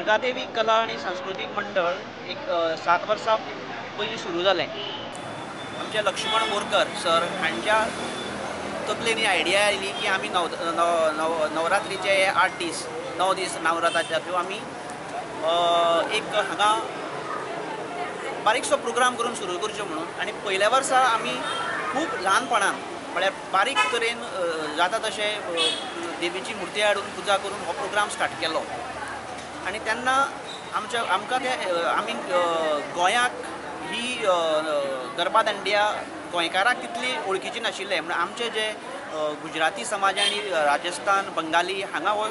दुर्गादेवी कला आणि सांस्कृतिक मंडळ एक 7 वर्सां पयलीं सुरू जालें. आमचे लक्ष्मण बोरकर सर हांच्या तकलेन ही आयडिया आयली की आमी नवरात्रीचे 8 दीस 9 दीस नवरात्राच्यो आमी एक हांगा बारीकसो प्रोग्राम करून सुरू करचो म्हणून. आनी पयल्या वर्सा आमी खूब ल्हानपणान म्हळ्यार बारीक तरेन जाता तशें देवीची मुर्ती हाडून पुजा करून हो प्रोग्राम स्टार्ट केलो. आनी तेन्ना आमकां ते आमी गोंयाक ही गरबा दांडिया गोंयकाराक तितली वळखीची नाशिल्ले. म्हणल्यार आमचे जे गुजराती समाज आनी राजस्थान बंगाली हांगा हो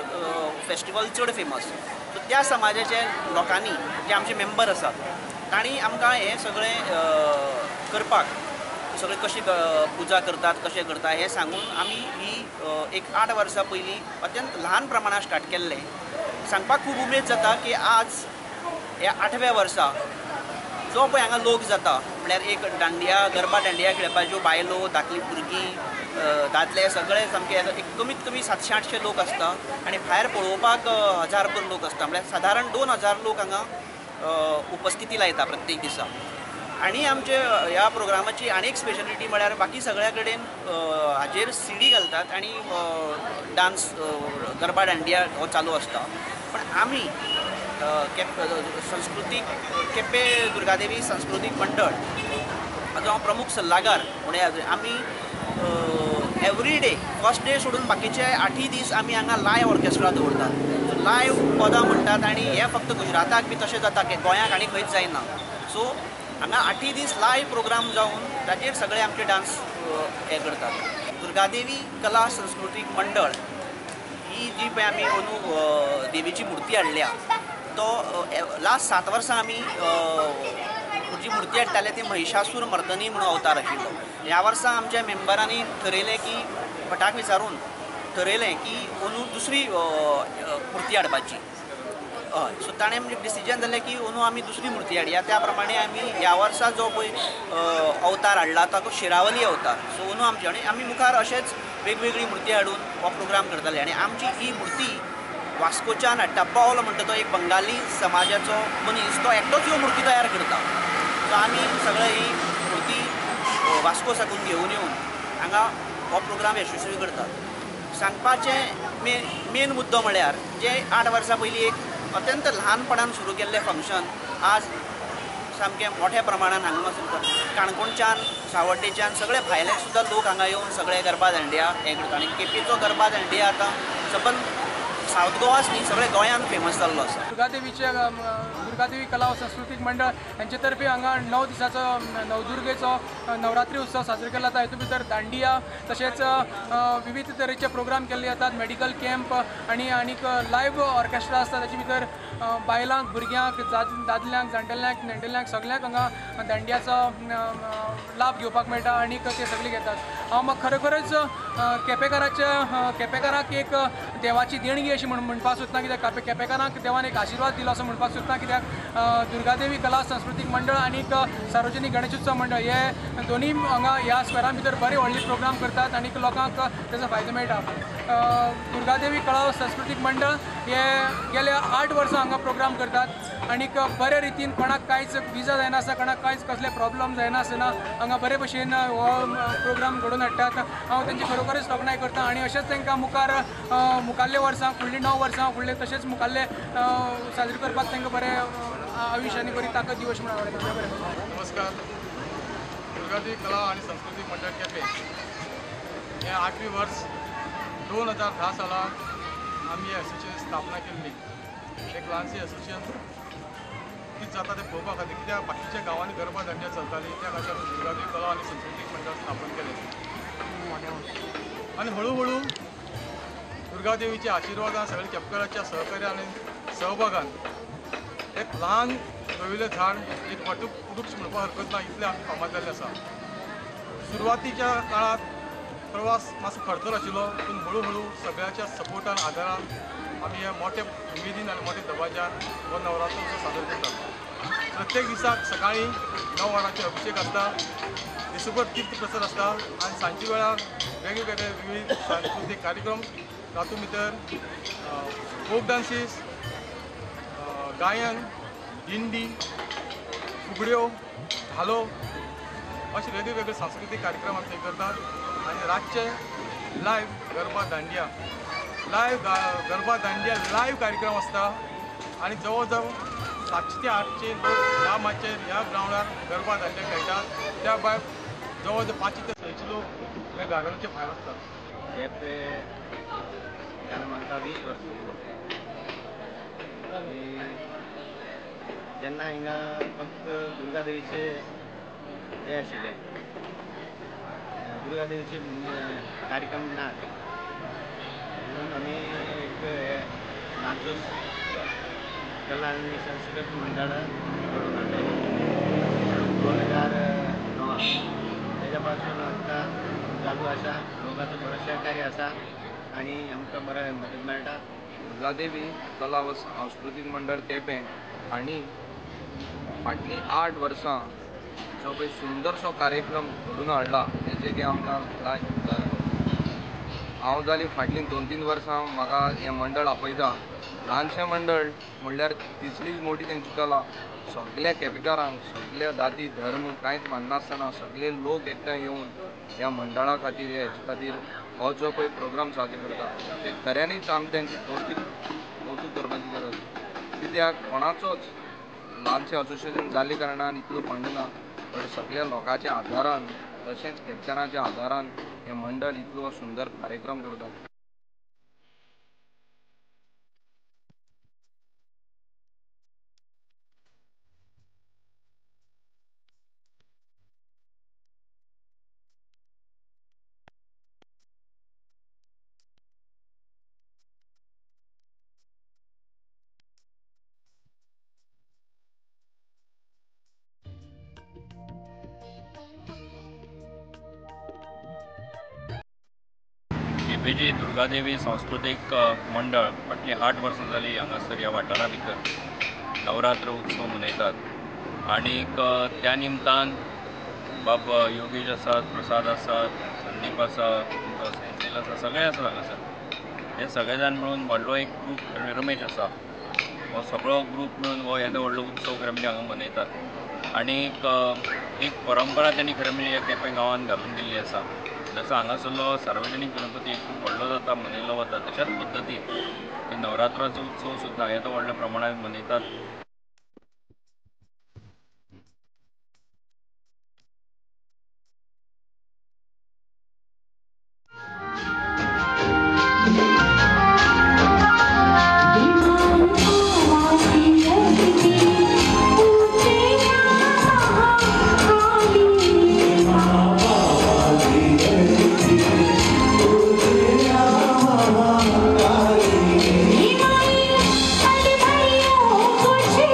फेस्टिवल चड फेमस. सो त्या समाजाच्या लोकांनी जे आमचे मेंबर आसात तांणी आमकां हें सगळें करपाक सगळें कशी पुजा करतात कशें करता हें सांगून आमी ही एक 8 वर्सां पयलीं अत्यंत ल्हान प्रमाणांत स्टार्ट केल्लें. सांगपाक खूब उमेद जाता की आज ह्या 8व्या वर्सा जो पळय हांगा लोक जाता म्हळ्यार एक दांडिया गरबा दांडिया खेळपाच्यो बायलो धाकलीं भुरगीं दादले सगळे सामके एक कमीत कमी 700-800 लोक आसता आनी भायर पळोवपाक 1000 लोक आसता. म्हळ्यार सादारण 2000 लोक हांगा उपस्थिती लायता प्रत्येक दिसा. आनी आमचे ह्या प्रोग्रामाची आनी एक स्पेशलिटी म्हळ्यार बाकी सगळ्या कडेन हाजेर सीडी घालतात आनी डान्स गरबा दांडिया हो चालू आसता. पण आमी संस्कृतीक केपें दुर्गादेवी सांस्कृतीक मंडळ हाजो हांव प्रमुख सल्लागार म्हणून आमी एवरी डे फर्स्ट डे सोडून बाकीचे 8 दीस आमी हांगा लायव्ह ऑर्केस्ट्रा दवरतात. लायव्ह पदां म्हणटात आनी हें फक्त गुजराताक बी तशें जाता की गोंयाक आनी खंयच जायना. सो हांगा 8 दीस लायव्ह प्रोग्राम जावन ताचेर सगळे आमचे डान्स हें करतात. दुर्गादेवी कला सांस्कृतीक मंडळ ही जी पळय आमी अंदू देवीची मुर्ती हाडल्या तो लास्ट 7 वर्सां आमी जी मुर्ती हाडटाले ती महिषासूर मर्दनी म्हणून अवतार आशिल्लो. ह्या वर्सा आमच्या मेंबरांनी ठरयलें की भटाक विचारून ठरयलें की अंदू दुसरी मुर्ती हाडपाची. हय सो ताणें म्हणजे डिसिजन जालें की अंदू आमी दुसरी मुर्ती हाडया. त्या प्रमाणे आमी ह्या वर्सा जो पळय अवतार हाडला ताका शिरावली अवतार. सो अंदू आमचे आनी आमी मुखार अशेंच वेगवेगळी मुर्ती हाडून हो प्रोग्राम करतले. आनी आमची ही मुर्ती वास्कोच्यान हाडटा. पावलो म्हणटा तो एक बंगाली समाजाचो मनीस तो एकटोच ह्यो मुर्ती तयार करता. सो आमी सगळे ही मुर्ती वास्को साकून घेवन येवन हांगा हो प्रोग्राम यशस्वी करतात. सांगपाचें मेन मुद्दो म्हळ्यार जे 8 वर्सां पयलीं एक अत्यंत ल्हानपणान सुरू केल्लें फंक्शन आज सामकें मोठ्या प्रमाणान हांगा काणकोणच्यान सावड्डेच्यान सगळे भायले सुद्दां लोक हांगा येवन सगळे गरबा दांडिया हें करता. आनी केपेंचो गरबा दांडिया आतां सबंद सावथ गोवाच न्ही सगळे गोंयांत फेमस जाल्लो आसा. दुर्गादेवी कला व सांस्कृतिक मंडळ यांचे तर्फे हांगा 9 दिसाचो नवदुर्गेचो नवरात्री उत्सव साजरो केला जाता. हेतून भितर दांडिया तशेंच विविध तरेचे प्रोग्राम केल्ले जातात. मेडिकल कॅम्प आनीक लायव्ह ऑर्केस्ट्रा आसता. ताचे भितर बायलांक भुरग्यांक दादल्यांक जाण्टेल्यांक नेण्टेल्यांक सगळ्यांक हांगा दांडियाचो लाभ घेवपाक मेळटा आनीक ते सगळे घेतात. हांव म्हाका खरोखरच केपेकाराक एक देवाची देणगी अशी म्हणपाक सोदता. कित्याक केपेकारांक देवान एक आशिर्वाद दिलो असो म्हणपाक सोदता. कित्याक दुर्गादेवी कला सांस्कृतिक मंडळ आनीक सार्वजनीक गणेशोत्सव मंडळ हे दोनूय हांगा ह्या स्क्वेरा भितर बरे व्हडले प्रोग्राम करतात आनीक लोकांक तेजो फायदो मेळटा. दुर्गादेवी कला सांस्कृतिक मंडळ हे गेल्या 8 वर्सां हांगा प्रोग्राम करतात आनीक बरे रितीन कोणाक कांयच विजा जायनासतना कोणाक कांयच कसले प्रॉब्लम जायनासतना हांगा बरे भशेन हो प्रोग्राम घडोवन हाडटात. हांव तेंची खरोखरच तोखणाय करता आनी अशेंच तांकां मुखारल्या वर्सां फुडलीं 9 वर्सां फुडले तशेंच मुखारले साजरे करपाक तांकां बरें आयुश्य आनी बरी ताकद दिवं अशें म्हणून हांव. नमस्कार. दुर्गादेवी कला आणि सांस्कृतिक मंडळ केपें हें 8वी वर्स 2010 सालांत आमी एसोसिएशनाची स्थापना केल्ली. एक ल्हानशी एसोसिएशन कितें जाता तें पळोवपा खातीर कित्याक बाकीच्या गांवांनी गरबा दांडिया चलताली त्या खातीर दुर्गादेवी कला आनी सांस्कृतिक मंडळ स्थापन केलें. आनी हळू हळू दुर्गादेवीच्या आशिर्वादान सगळ्या केपेकारांच्या सहकार्यान आनी सहभागान एक ल्हान रविलें झाड एक वटवृक्ष म्हणपाक हरकत ना इतलें फामाद जाल्लें आसा. सुरवातीच्या काळात प्रवास मातसो खडतर आशिल्लो पूण हळू हळू सगळ्याच्या सपोर्टान आदारान आमी हे मोठे उमेदीन आनी मोठे दबाज्यान हो नवरात्र उत्सव साजरो करतात. प्रत्येक दिसाक सकाळीं 9 वरांचेर अभिशेक आसता. दिसभर तीर्थ प्रसाद आसता आनी सांजे वेळार वेगवेगळे विविध सांस्कृतीक कार्यक्रम तातूंत भितर फोक डान्सीस गायन, दिंडी, फुगड्यो, धालो असे वेगवेगळे सांस्कृतिक कार्यक्रम आमी थंय करतात आनी रातचे लायव्ह गरबा दांडिया गरबा दांडिया लायव्ह कार्यक्रम आसता आनी जवळ जवळ 700 ते 800 लोक ह्या माचयेर ह्या ग्रावंडार गरबा दांडिया खेळटात. त्या भायर जवळ जवळ 500 ते 600 लोक ह्या गार्डनाचे भायर आसतात. केपें म्हाका 20 वर्सां जेन्ना हिंगा फक्त दुर्गादेवीचे हे आशिल्ले दुर्गादेवीचे कार्यक्रम ना म्हणून आमी एक नाचोस कला आनी संस्कृत मंडळ घडोवन हाडलें 2009 तेच्या पासून आमकां चालू आसा. लोकांचो बरो सहकार्य आसा आनी आमकां बरें मदत मेळटा. दुर्गादेवी कला व सांस्कृतिक मंडळ केपें हांणी फाटलीं 8 वर्सां जो पळय सुंदरसो कार्यक्रम घडोवन हाडला तेजे की आमकां लायक करता. हांव जालीं फाटलीं 2-3 वर्सां म्हाका हें मंडळ आपयता. ल्हानशें मंडळ म्हणल्यार तितलीच मोठी तेंची कला. सगळ्या केपेकारांक सगळ्या जाती धर्म कांयच माननासतना सगळे लोक एकठांय येवन ह्या मंडळा खातीर हेचे खातीर हो जो पळय प्रोग्राम साजरो करता ते खऱ्यांनीच आमी तेंची कौतूक करपाची गरज. कित्याक कोणाचोच ल्हानशें असोसिएशन जाल्ले कारणान इतलो फंड ना पण सगळ्या लोकांच्या आदारान तशेंच केपेकारांच्या आदारान हें मंडळ इतलो सुंदर कार्यक्रम करता. केपेंची दुर्गादेवी सांस्कृतिक मंडळ फाटलीं 8 वर्सां जालीं हांगासर ह्या वाठारा भितर नवरात्र उत्सव मनयतात. आनीक त्या निमतान बाब योगेश आसात, प्रसाद आसात, संदीप आसा, तुमचो सेंथील आसा, सगळे आसात हांगासर. हे सगळे जाण मेळून व्हडलो एक ग्रूप रमेश आसा हो सगळो ग्रूप मेळून हो येदो व्हडलो उत्सव खरें म्हणजे हांगा मनयतात. आनीक एक परंपरा त्यांनी खरें म्हणजे ह्या केपें गांवांत घालून दिल्ली आसा. जसो हांगासरलो सार्वजनीक गणपती खूब व्हडलो जाता मनयलो वता तशाच पद्दतीन नवरात्राचो उत्सव सुद्दां येदो व्हडल्या प्रमाणांत मनयतात. कुछ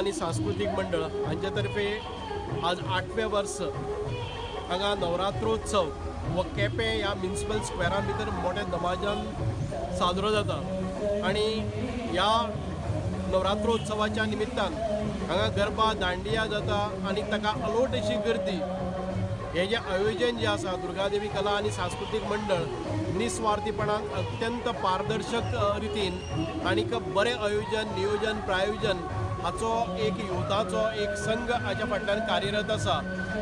आनी सांस्कृतिक मंडळ हांचे तर्फे आज 8वें वर्स हांगा नवरात्रोत्सव हो केपें ह्या म्युनिसिपल स्क्वेरा भितर मोठ्या दमाजान साजरो जाता आनी ह्या नवरात्रोत्सवाच्या निमित्तान हांगा गरबा दांडिया जाता आनी ताका अलोट अशी गर्दी हे जे आयोजन जे आसा दुर्गादेवी कला आनी सांस्कृतिक मंडळ निस्वार्थीपणान अत्यंत पारदर्शक रितीन आनीक बरें आयोजन नियोजन प्रायोजन हाचो एक युथाचो एक संघ हाच्या फाटल्यान कार्यरत आसा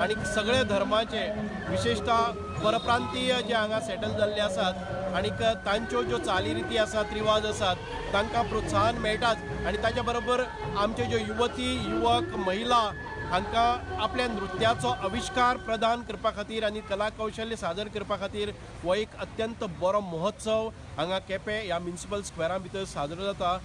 आनी सगळे धर्माचे विशेषता परप्रांतीय जे हांगा सेटल जाल्ले आसात आनीक तांच्यो ज्यो चालीरिती आसात रिवाज आसात तांकां प्रोत्साहन मेळटाच आनी ताच्या बरोबर आमचे ज्यो युवती युवक महिला हांकां आपल्या नृत्याचो आविष्कार प्रदान करपा खातीर आनी कला कौशल्य सादर करपा खातीर हो एक अत्यंत बरो महोत्सव हांगा केपें ह्या म्युनिसिपल स्क्वेरा भितर साजरो जाता.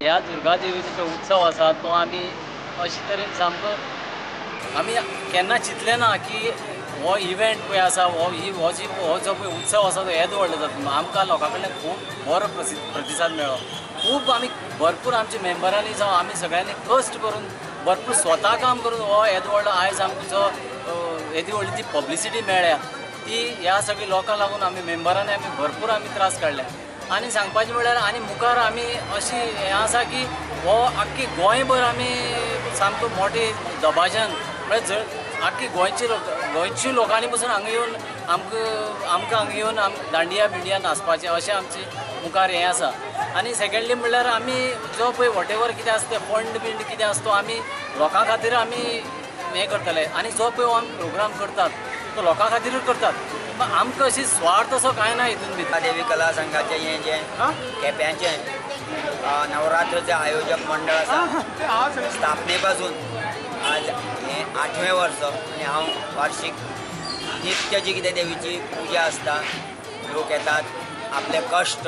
ह्या दुर्गादेवीचो उत्सव आसा तो आमी अशे तरेन सामको आमी केन्ना चिंतलें ना की हो इव्हेंट पळय आसा हो जो पळय उत्सव आसा तो येदो व्हडलो जाता. आमकां लोकां कडल्यान खूब बरो प्रतिसाद मेळ्ळो. खूब आमी भरपूर आमच्या मेंबरांनी जावं आमी सगळ्यांनी कश्ट करून भरपूर स्वता काम करून हो येदो व्हडलो आयज आमकां जो येदी व्हडली ती पब्लिसिटी मेळ्ळ्या ती ह्या सगळ्या लोकांक लागून आमी मेंबरांनी आमी भरपूर त्रास काडल्या आनी सांगपाचें म्हळ्यार आनी मुखार आमी अशी हें आसा की हो आख्खी गोंयभर आमी सामको मोठे दबाज्यान म्हळ्यार आख्खी गोंयच्या लोकांनी पसून हांगा येवन आमकां हांगा येवन दांडिया बिंडिया नाचपाचें अशें आमचें मुखार हें आसा. आनी सेकंडली म्हळ्यार आमी जो पळय वॉटेवर कितें आसता तें फंड बिंड कितें आसता तो आमी लोकां खातीर आमी हें करतले. आनी जो पळय आमी प्रोग्राम करतात तो लोकां खातीरूच करतात. आमकां अशी स्वार्थ असो कांय ना हितून भितर. देवी कला संघाचें हें जें केप्यांचें नवरात्रचें आयोजक मंडळ आसा स्थापने पासून आज हें 8वें वर्स आनी हांव वार्षिक नित्य जी कितें देवीची पुजा आसता लोक येतात आपले कश्ट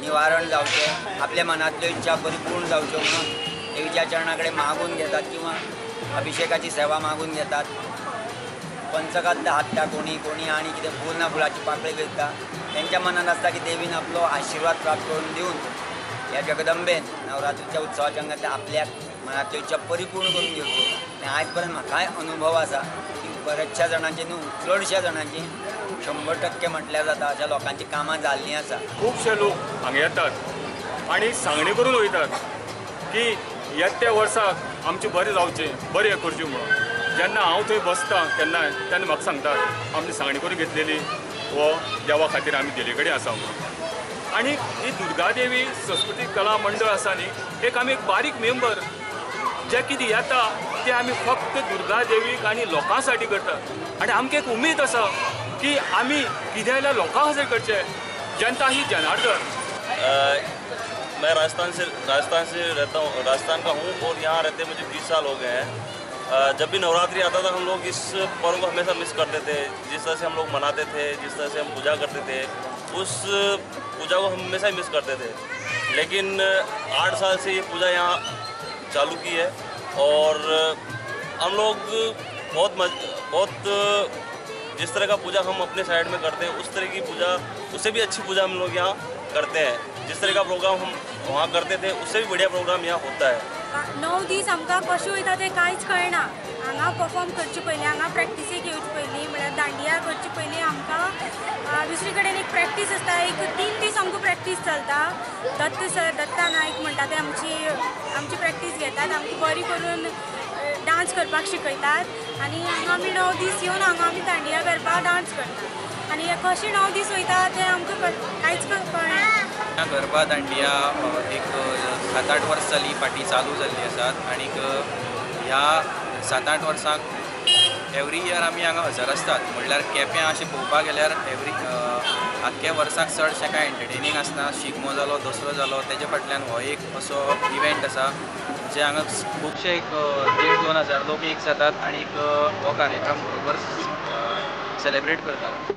निवारण जावचें आपल्या मनांतल्यो इच्छा परिपूर्ण जावच्यो म्हणून देवीच्या चरणा कडेन मागून घेतात किंवा अभिषेकाची सेवा मागून घेतात. पंचकाद्द हाडटा कोणी आनी कितें फूल ना फुलाची पाकळी करता. तेंच्या मनात आसता की देवीन आपलो आशिर्वाद प्राप्त करून दिवन ह्या जगदंबेन नवरात्रीच्या उत्सवाच्या अंगांतल्या आपल्याक मनांतल्यो इच्छा परिपूर्ण करून घेवच्यो. आनी आयज पर्यंत म्हाकाय अनुभव आसा की बऱ्याचशा जाणांची न्हू चडश्या जाणांची 100% म्हटल्यार जाता अशा लोकांची कामां जाल्लीं आसा. खुबशे लोक हांगा येतात आनी सांगणी करून वयतात की येत्या वर्साक आमचें बरें जावचें बरें करचें म्हणून. जेन्ना हांव थंय बसतां तेन्ना म्हाका सांगतात आमची सांगणी करून घेतलेली हो देवा खातीर आमी देले कडेन आसा म्हणून. आनी ही दुर्गादेवी संस्कृतीक कला मंडळ आसा न्ही एक आमी एक बारीक मेंबर जे कितें येता ते आमी फक्त दुर्गादेवीक आनी लोकां साठी करतात. आनी आमकां एक उमेद आसा कि आमी कितें जाल्यार लोकां खातीर करचें. जनता ही जनार्दन. मैं राजस्थान का हूँ और यहाँ रहते मुझे 20 साल हो गए हैं. जब भी नवरात्रि आता था हम लोग इस पर्व को हमेशा मिस करते थे. जिस तरह से हम लोग मनाते थे जिस तरह से हम पूजा करते थे उस पूजा को हम हमेशा मिस करते थे. लेकिन 8 साल से ये पूजा यहाँ चालू की है और हम लोग बहुत जिस तरह का पूजा हम अपने साइड में करते हैं उस तरह की पूजा उससे भी अच्छी पूजा हम लोग यहाँ करते हैं. जिस तरह का प्रोग्राम हम वहाँ करते थे उससे भी बढ़िया प्रोग्राम यहाँ होता है. 9 दीस आमकां कशें वयता तें कांयच कळना. हांगा परफॉर्म करचे पयलीं हांगा प्रॅक्टिसेक येवचे पयलीं म्हळ्यार दांडिया करचे पयलीं आमकां दुसरे कडेन एक प्रॅक्टीस आसता. एक 3 दीस आमकां प्रॅक्टीस चलता. दत्ता नायक म्हणटा ते आमची प्रॅक्टीस घेतात. आमकां बरी करून डान्स करपाक शिकयतात आनी हांगा आमी 9 दीस येवन हांगा आमी दांडिया करपाक डान्स करतात. आनी कशें 9 दीस वयता तें आमकां कांयच कळना. गरबा दांडिया एक 7-8 वर्स जाली फाटी चालू जाल्ली आसात. आनीक ह्या 7-8 वर्सांक एवरी इयर आमी हांगा हजर आसतात. म्हणल्यार केप्यां अशें पळोवपाक गेल्यार आख्ख्या वर्साक चडशें कांय एंटरटेनींग आसना. शिगमो जालो दसरो जालो तेजे फाटल्यान हो एक असो इवेंट आसा जे हांगा खुबशे एक 1,500-2,000 लोक एक जातात आनीक हो कार्यक्रम बरोबर सेलेब्रेट करतात.